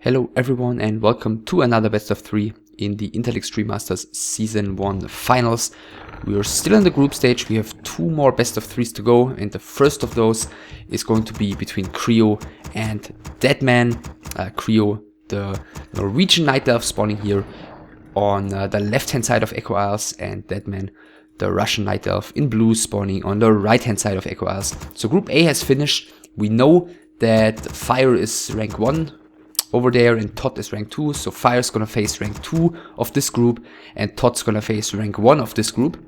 Hello everyone and welcome to another best of 3 in the Intel Extreme Masters Season 1 finals. We are still in the group stage. We have 2 more best of 3s to go, and the first of those is going to be between Creo and Deadman. Creo, the Norwegian Night Elf, spawning here on the left hand side of Echo Isles, and Deadman, the Russian Night Elf in blue, spawning on the right hand side of Echo Isles. So Group A has finished. We know that Fire is rank 1 over there and Todd is rank 2, so Fire's gonna face rank 2 of this group and Todd's gonna face rank 1 of this group.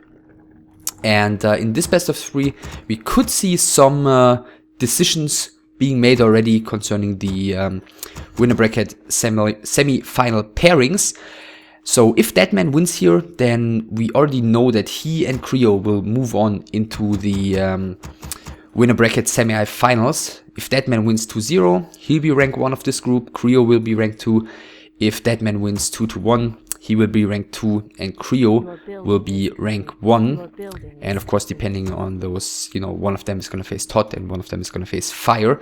And in this best of 3 we could see some decisions being made already concerning the winner bracket semi-final pairings. So if Deadman wins here, then we already know that he and Creo will move on into the winner bracket semi-finals. If Deadman wins 2-0, he'll be rank 1 of this group, Creo will be rank 2. If Deadman wins 2-1, he will be rank 2 and Creo will be rank 1. And of course, depending on those, one of them is going to face Todd and one of them is going to face Fire.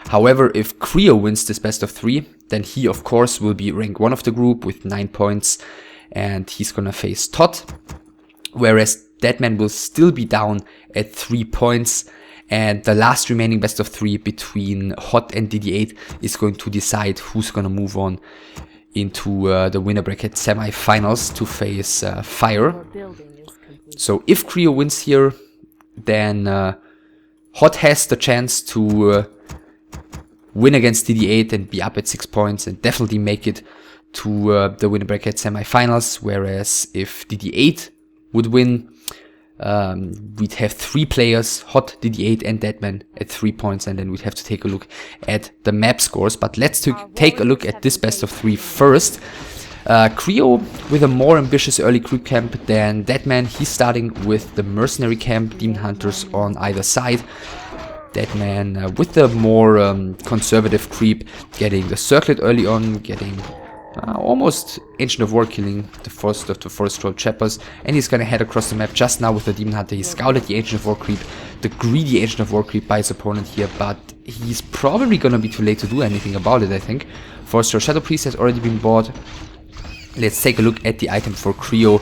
However, if Creo wins this best of 3, then he of course will be rank 1 of the group with 9 points and he's going to face Todd. Whereas Deadman will still be down at 3 points. And the last remaining best of 3 between Hot and DD8 is going to decide who's going to move on into the winner bracket semi-finals to face Fire. So if Creo wins here, then Hot has the chance to win against DD8 and be up at 6 points and definitely make it to the winner bracket semi-finals. Whereas if DD8 would win, we'd have 3 players, Hot, DD8 and Deadman at 3 points, and then we'd have to take a look at the map scores. But let's take a look at this best of 3 first. Creo with a more ambitious early creep camp than Deadman. He's starting with the mercenary camp, demon hunters on either side. Deadman with the more conservative creep, getting the circlet early on, getting almost Ancient of War, killing the first of the Forest Troll Trappers, and he's gonna head across the map just now with the Demon Hunter. He scouted the Ancient of War creep, the greedy Ancient of War creep by his opponent here, but he's probably gonna be too late to do anything about it, I think. Forest Troll Shadow Priest has already been bought. Let's take a look at the item for Creo.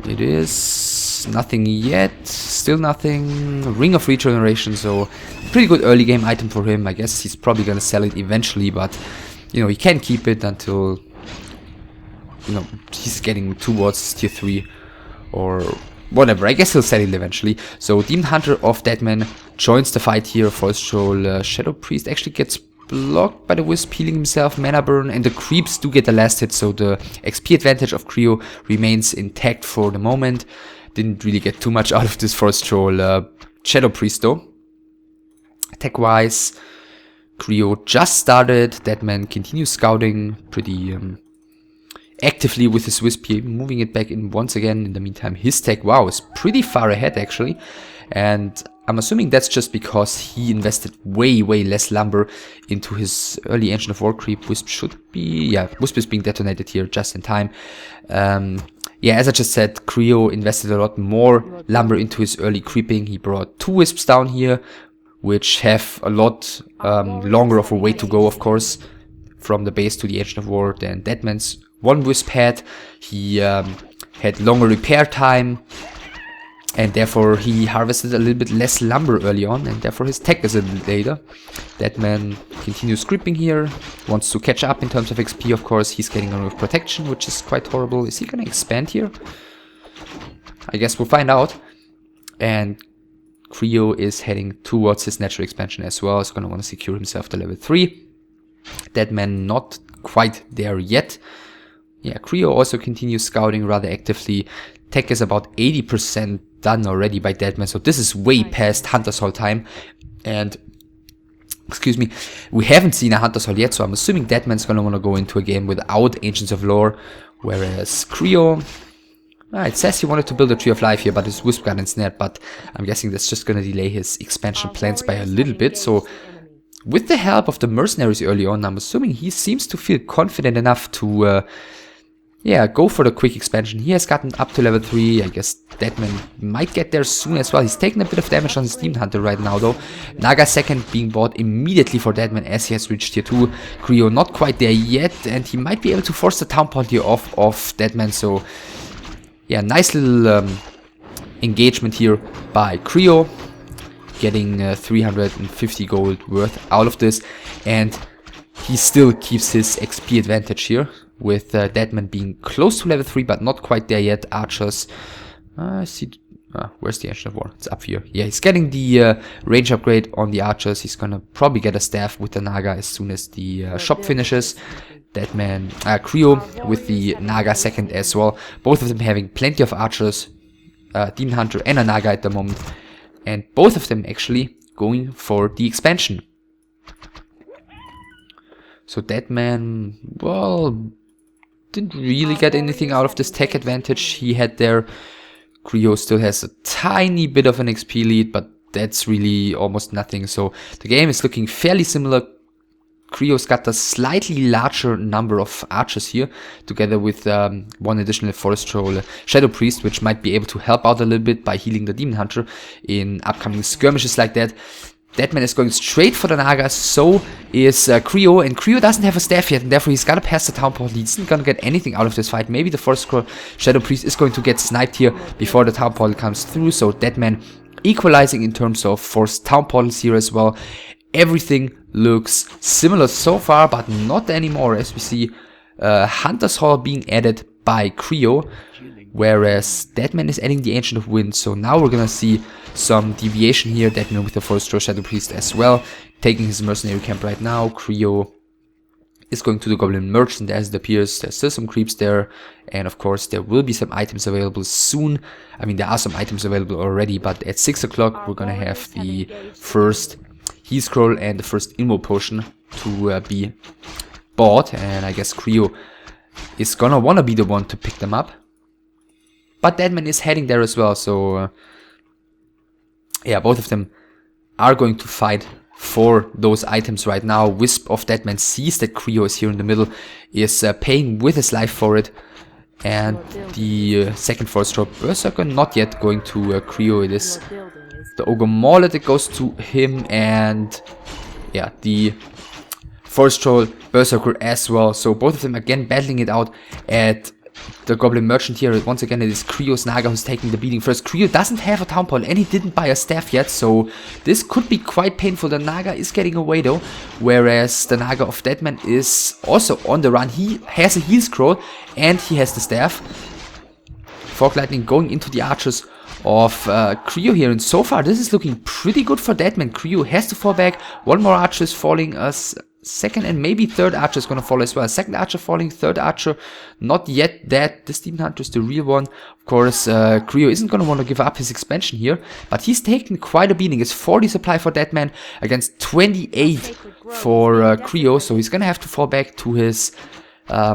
It is nothing yet, still nothing. Ring of Regeneration, so pretty good early game item for him. I guess he's probably gonna sell it eventually, but he can keep it until he's getting towards tier 3 or whatever. I guess he'll sell it eventually. So Demon Hunter of Deadman joins the fight here. Forest Troll Shadow Priest actually gets blocked by the Wisp, healing himself, mana burn, and the creeps do get the last hit, so the XP advantage of Creo remains intact for the moment. Didn't really get too much out of this Forest Troll Shadow Priest though. Attack wise, Creo just started. Deadman continues scouting pretty actively with his Wisp here, moving it back in once again. In the meantime, his tech, wow, is pretty far ahead actually. And I'm assuming that's just because he invested way less lumber into his early Ancient of War creep. Wisp should be, Wisp is being detonated here just in time. As I just said, Creo invested a lot more lumber into his early creeping. He brought 2 Wisps down here, which have a lot longer of a way to go, of course, from the base to the Ancient of War than Deadman's 1 Wisp had. He had longer repair time, and therefore he harvested a little bit less lumber early on, and therefore his tech is a little later. Deadman continues creeping here, wants to catch up in terms of XP, of course. He's getting a ring of protection, which is quite horrible. Is he going to expand here? I guess we'll find out. And Creo is heading towards his natural expansion as well. He's going to want to secure himself to level 3. Deadman not quite there yet. Creo also continues scouting rather actively. Tech is about 80% done already by Deadman, so this is way past Hunter's Hall time. And, excuse me, we haven't seen a Hunter's Hall yet, so I'm assuming Deadman's going to want to go into a game without Ancients of Lore. Whereas Creo, it says he wanted to build a Tree of Life here, but his Wisp got ensnared, but I'm guessing that's just going to delay his expansion plans by a little bit. So with the help of the mercenaries early on, I'm assuming he seems to feel confident enough to yeah, go for the quick expansion. He has gotten up to level 3. I guess Deadman might get there soon as well. He's taking a bit of damage on his Demon Hunter right now though. Naga second being bought immediately for Deadman as he has reached tier 2. Creo not quite there yet, and he might be able to force the town point here off of Deadman. So yeah, nice little engagement here by Creo, getting 350 gold worth out of this, and he still keeps his XP advantage here, with Deadman being close to level 3 but not quite there yet. Archers, I see, where's the Ancient of War? It's up here. Yeah, he's getting the range upgrade on the archers. He's gonna probably get a staff with the Naga as soon as the shop finishes. Deadman, Creo with the Naga second as well. Both of them having plenty of archers, Demon Hunter and a Naga at the moment, and both of them actually going for the expansion. So Deadman, well, didn't really get anything out of this tech advantage he had there. Creo still has a tiny bit of an XP lead, but that's really almost nothing. So the game is looking fairly similar. Creo's got a slightly larger number of archers here, together with one additional Forest Troll Shadow Priest, which might be able to help out a little bit by healing the Demon Hunter in upcoming skirmishes like that. Deadman is going straight for the Naga, so is Creo, and Creo doesn't have a staff yet, and therefore he's gotta pass the town portal. He isn't gonna get anything out of this fight. Maybe the Forest Troll Shadow Priest is going to get sniped here before the town portal comes through, so Deadman equalizing in terms of forced town portals here as well. Everything looks similar so far, but not anymore, as we see Hunter's Hall being added by Creo, whereas Deadman is adding the Ancient of Wind. So now we're gonna see some deviation here. Deadman with the Forest Troll Shadow Priest as well, taking his mercenary camp right now. Creo is going to the Goblin Merchant as it appears. There's still some creeps there, and of course there will be some items available soon. I mean, there are some items available already, but at 6 o'clock we're gonna have the first Heal Scroll and the first Invo Potion to be bought, and I guess Creo is gonna wanna be the one to pick them up. But Deadman is heading there as well, so yeah, both of them are going to fight for those items right now. Wisp of Deadman sees that Creo is here in the middle, is paying with his life for it, and the second Forest Troll Berserker not yet going to Creo. It is the Ogre Maulet that goes to him, and yeah, the Forest Troll Berserker as well. So both of them again battling it out at the Goblin Merchant here. Once again, it is Creo's Naga who's taking the beating first. Creo doesn't have a town portal and he didn't buy a staff yet, so this could be quite painful. The Naga is getting away though, whereas the Naga of Deadman is also on the run. He has a heal scroll and he has the staff. Fog Lightning going into the archers of Creo here, and so far this is looking pretty good for Deadman. Creo has to fall back. One more archer is falling. Second and maybe third archer is gonna fall as well. Second archer falling, third archer not yet dead. This Demon Hunter is the real one. Of course, Creo isn't gonna want to give up his expansion here, but he's taken quite a beating. It's 40 supply for Deadman against 28 for Creo, so he's gonna have to fall back to his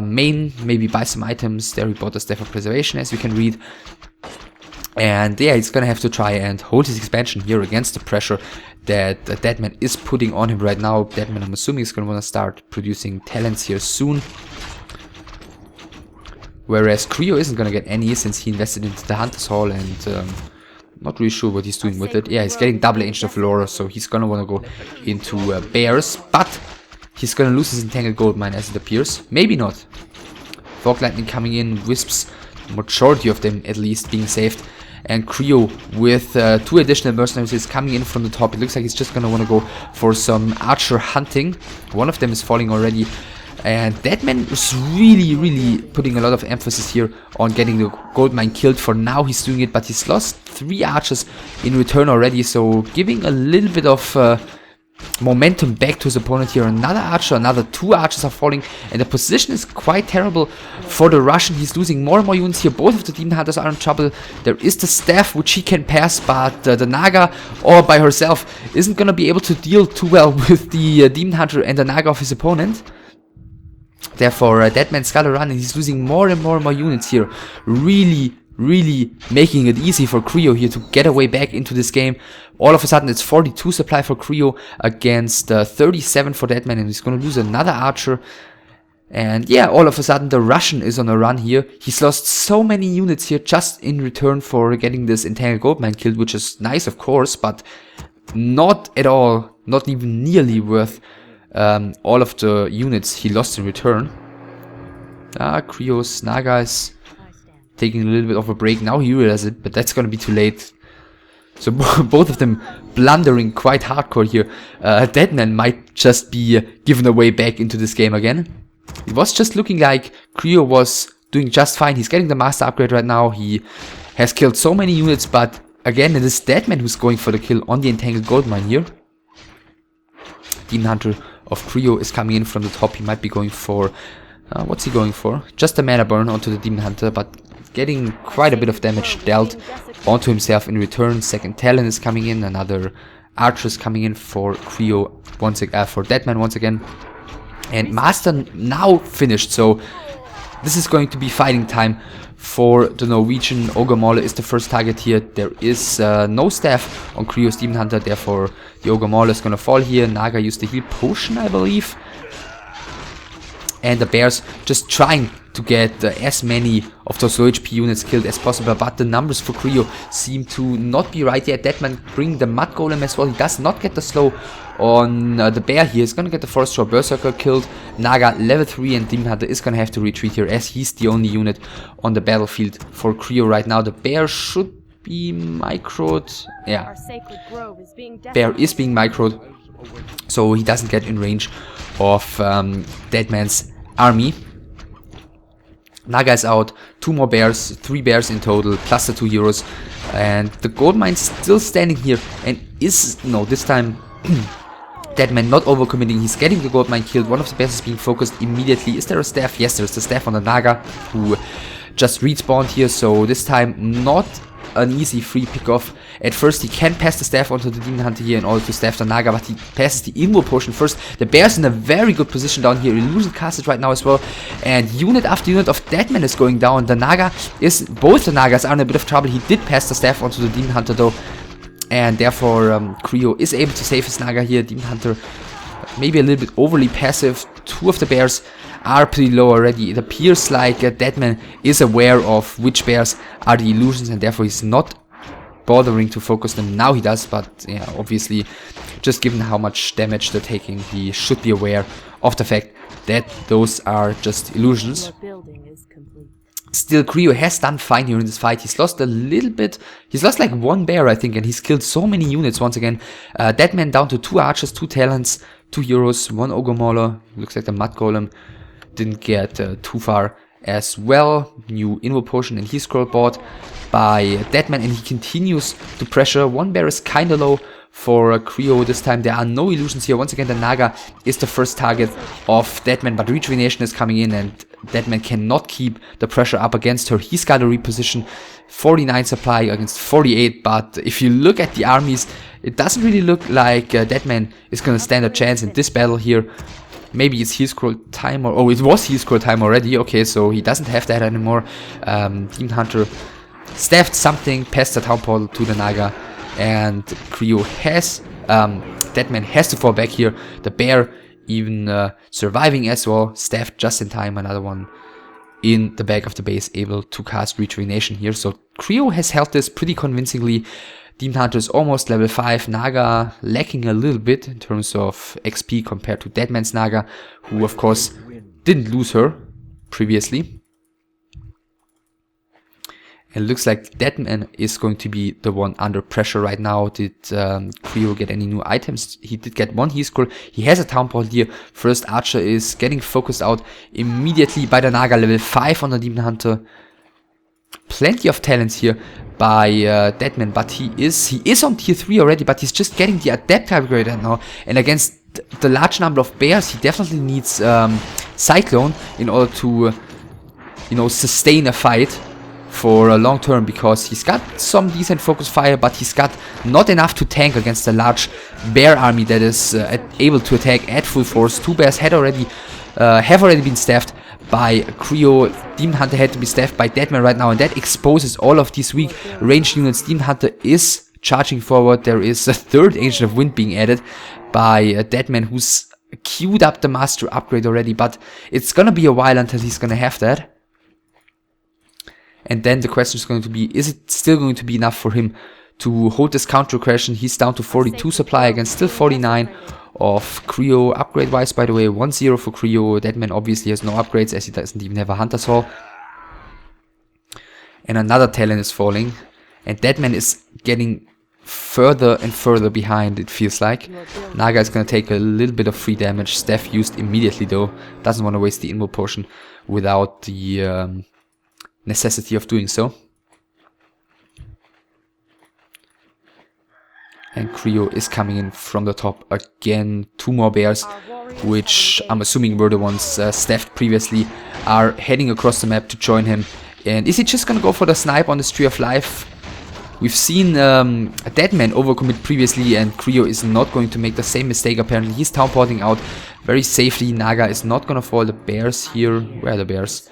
main, maybe buy some items. There he bought the Staff of Preservation, as you can read. And yeah, he's gonna have to try and hold his expansion here against the pressure that Deadman is putting on him right now. Deadman, I'm assuming, is gonna wanna start producing talents here soon. Whereas Creo isn't gonna get any, since he invested into the Hunter's Hall, and not really sure what he's doing with it. Yeah, he's getting double Ancient of Lore, so he's gonna wanna go into Bears, but he's gonna lose his Entangled Goldmine as it appears. Maybe not. Fog Lightning coming in, Wisps, majority of them at least being saved. And Creo with 2 additional mercenaries coming in from the top. It looks like he's just gonna want to go for some archer hunting. One of them is falling already. And Deadman is really putting a lot of emphasis here on getting the goldmine killed. For now he's doing it, but he's lost 3 archers in return already. So giving a little bit of momentum back to his opponent here. Another archer, another 2 archers are falling, and the position is quite terrible for the Russian. He's losing more and more units here. Both of the Demon Hunters are in trouble. There is the staff which he can pass, but the Naga all by herself isn't gonna be able to deal too well with the Demon Hunter and the Naga of his opponent. Therefore Deadman's gotta run, and he's losing more and more units here. Really making it easy for Creo here to get away back into this game. All of a sudden it's 42 supply for Creo against 37 for Deadman, and he's gonna lose another archer. And yeah, all of a sudden the Russian is on a run here. He's lost so many units here just in return for getting this Entangled Goldmine killed, which is nice of course, but not at all, not even nearly worth all of the units he lost in return. Creo's Naga is taking a little bit of a break. Now he realizes it, but that's gonna be too late. So both of them blundering quite hardcore here. Deadman might just be given away back into this game again. It was just looking like Creo was doing just fine. He's getting the master upgrade right now. He has killed so many units, but again, it is Deadman who's going for the kill on the Entangled Goldmine here. Demon Hunter of Creo is coming in from the top. He might be going for... what's he going for? Just a mana burn onto the Demon Hunter, but getting quite a bit of damage dealt onto himself in return. Second Talon is coming in. Another Archer is coming in for Creo once again, for Deadman once again. And Master now finished, so this is going to be fighting time for the Norwegian. Ogre Mauler is the first target here. There is no staff on Creo's Demon Hunter, therefore the Ogre Mauler is going to fall here. Naga used the heal potion, I believe. And the bears just trying to get as many of those low HP units killed as possible, but the numbers for Creo seem to not be right yet. Deadman bring the Mud Golem as well. He does not get the slow on the bear here. He's gonna get the Forest Roar Berserker killed. Naga level 3 and Demon Hunter is gonna have to retreat here as he's the only unit on the battlefield for Creo right now. The bear should be microed. Yeah, bear is being microed, so he doesn't get in range of Deadman's army. Naga is out, 2 more bears, 3 bears in total, plus the 2 heroes, and the gold mine still standing here, and is, no, this time Deadman not overcommitting. He's getting the gold mine killed. One of the bears is being focused immediately. Is there a staff? Yes, there's the staff on the Naga, who just respawned here, so this time not an easy free pick-off. At first he can pass the staff onto the Demon Hunter here in order to staff the Naga, but he passes the Invo potion first. The bear's in a very good position down here. Illusion casted right now as well, and unit after unit of Deadman is going down. The Naga is, both the Nagas are in a bit of trouble. He did pass the staff onto the Demon Hunter though, and therefore Creo is able to save his Naga here. Demon Hunter maybe a little bit overly passive. 2 of the bears are pretty low already. It appears like Deadman is aware of which bears are the illusions, and therefore he's not bothering to focus them. Now he does, but yeah, obviously, just given how much damage they're taking, he should be aware of the fact that those are just illusions. Still, Creo has done fine here in this fight. He's lost a little bit. He's lost like 1 bear, I think, and he's killed so many units once again. Deadman down to 2 archers, 2 talents, 2 heroes, 1 ogre mauler. Looks like the mud golem didn't get too far as well. New Invo potion and heal scroll bought by Deadman, and he continues to pressure. 1 bear is kinda low for Creo this time. There are no illusions here. Once again, the Naga is the first target of Deadman, but Rejuvenation is coming in and Deadman cannot keep the pressure up against her. He's got to reposition. 49 supply against 48, but if you look at the armies, it doesn't really look like Deadman is going to stand a chance in this battle here. Maybe it's heal scroll time, or oh, it was heal scroll time already. Okay, so he doesn't have that anymore. Demon Hunter staffed something, passed the town portal to the Naga, and Creo has, Deadman has to fall back here. The bear even surviving as well, staffed just in time. Another one in the back of the base, able to cast Rejuvenation here. So Creo has held this pretty convincingly. Demon Hunter is almost level 5. Naga lacking a little bit in terms of XP compared to Deadman's Naga, who of course didn't lose her previously. It looks like Deadman is going to be the one under pressure right now. Did Creo get any new items? He did get 1 heal scroll. He has a town portal here. First archer is getting focused out immediately by the Naga, level 5 on the Demon Hunter. Plenty of talents here by Deadman, but he is on tier 3 already, but he's just getting the adept upgrade right now. And against the large number of bears, he definitely needs Cyclone in order to, you know, sustain a fight for a long term, because he's got some decent focus fire, but he's got not enough to tank against a large bear army that is able to attack at full force. 2 bears have already been staffed by Creo. Demon Hunter had to be staffed by Deadman right now, and that exposes all of these weak ranged units. Demon Hunter is charging forward. There is a 3rd Ancient of Wind being added by Deadman, who's queued up the master upgrade already, but it's gonna be a while until he's gonna have that. And then the question is going to be, is it still going to be enough for him to hold this counter aggression? He's down to 42 supply against still 49 of Creo upgrade wise, by the way. 1-0 for Creo. Deadman obviously has no upgrades as he doesn't even have a Hunter's Hall. And another talent is falling. And Deadman is getting further and further behind, it feels like. Naga is going to take a little bit of free damage. Steph used immediately though. Doesn't want to waste the invo potion without the necessity of doing so. And Creo is coming in from the top again. 2 more bears, which I'm assuming were the ones Steph previously, are heading across the map to join him. And is he just gonna go for the snipe on this Tree of Life? We've seen a Deadman overcommit previously, and Creo is not going to make the same mistake apparently. He's town-porting out very safely. Naga is not gonna fall. The bears here, where are the bears?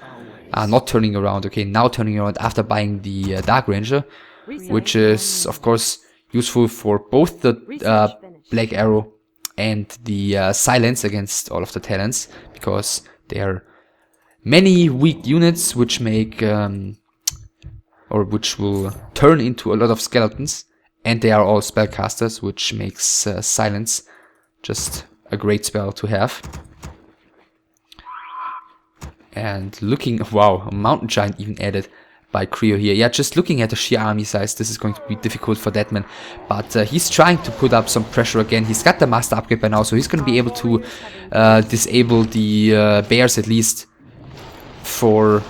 Not turning around. Okay, now turning around after buying the Dark Ranger, which is of course useful for both the Black Arrow and the Silence against all of the talents, because they are many weak units which make or which will turn into a lot of skeletons, and they are all spellcasters, which makes Silence just a great spell to have. And looking, wow, a Mountain Giant even added by Creo here. Yeah, just looking at the sheer army size, this is going to be difficult for Deadman. But he's trying to put up some pressure again. He's got the master upgrade by now, so he's going to be able to disable the bears at least for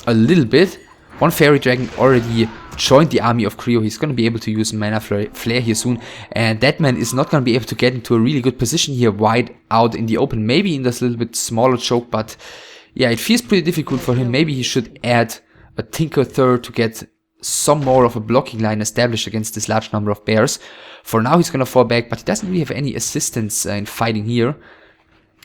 a little bit. One Fairy Dragon already joined the army of Creo. He's going to be able to use Mana Flare here soon. And Deadman is not going to be able to get into a really good position here wide out in the open. Maybe in this little bit smaller choke, but yeah, it feels pretty difficult for him. Maybe he should add a Tinker Third to get some more of a blocking line established against this large number of bears. For now he's going to fall back, but he doesn't really have any assistance in fighting here.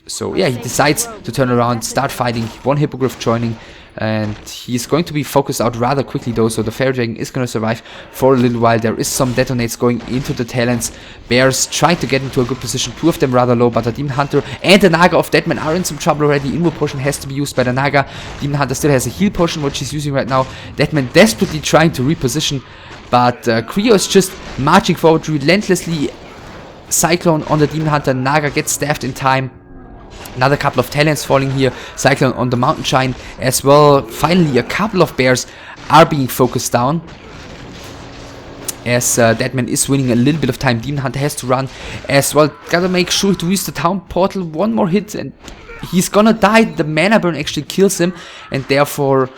So yeah, he decides to turn around, start fighting. One Hippogriff joining, and he's going to be focused out rather quickly though, so the Fairy Dragon is going to survive for a little while. There is some detonates going into the talents. Bears trying to get into a good position, 2 of them rather low, but the Demon Hunter and the Naga of Deadman are in some trouble already. Invo potion has to be used by the Naga. Demon Hunter still has a heal potion, which he's using right now. Deadman desperately trying to reposition, but Creo is just marching forward relentlessly. Cyclone on the Demon Hunter. Naga gets staffed in time. Another couple of talents falling here. Cyclone on the Mountain Giant as well. Finally, a couple of bears are being focused down, as Deadman is winning a little bit of time. Demon Hunter has to run as well. Gotta make sure to use the town portal. One more hit and he's gonna die. The mana burn actually kills him, and therefore,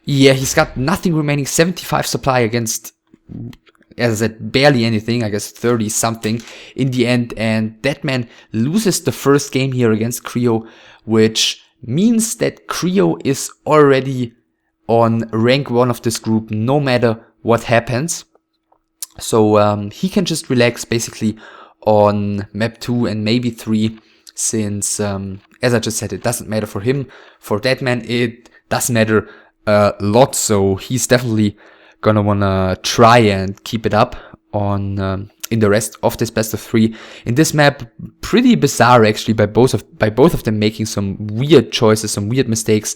yeah, he's got nothing remaining. 75 supply against, as I said, barely anything, I guess 30 something in the end. And Deadman loses the first game here against Creo, which means that Creo is already on rank 1 of this group no matter what happens. So he can just relax basically on map 2 and maybe 3, since as I just said, it doesn't matter for him. For Deadman it does matter a lot, so he's definitely gonna wanna try and keep it up on in the rest of this best of 3. In this map, pretty bizarre actually by both of them making some weird choices, some weird mistakes.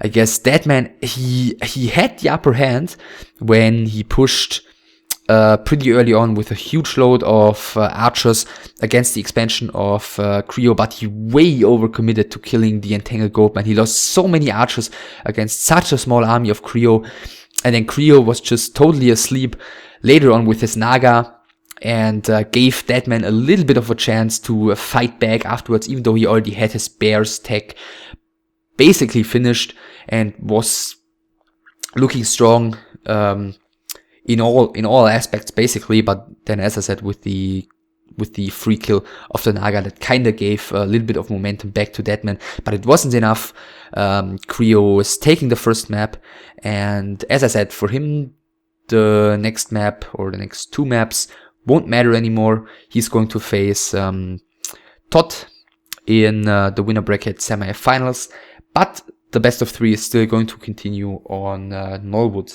I guess Deadman, he had the upper hand when he pushed pretty early on with a huge load of archers against the expansion of Creo, but he way overcommitted to killing the Entangled Goatman. He lost so many archers against such a small army of Creo. And then Creo was just totally asleep later on with his Naga, and gave Deadman a little bit of a chance to fight back afterwards, even though he already had his Bears tech basically finished and was looking strong in all aspects basically. But then, as I said, with the free kill of the Naga, that kind of gave a little bit of momentum back to Deadman, but it wasn't enough. Creo is taking the first map, and as I said, for him, the next map or the next 2 maps won't matter anymore. He's going to face Todd in the winner bracket semi-finals, but the best of 3 is still going to continue on Norwood.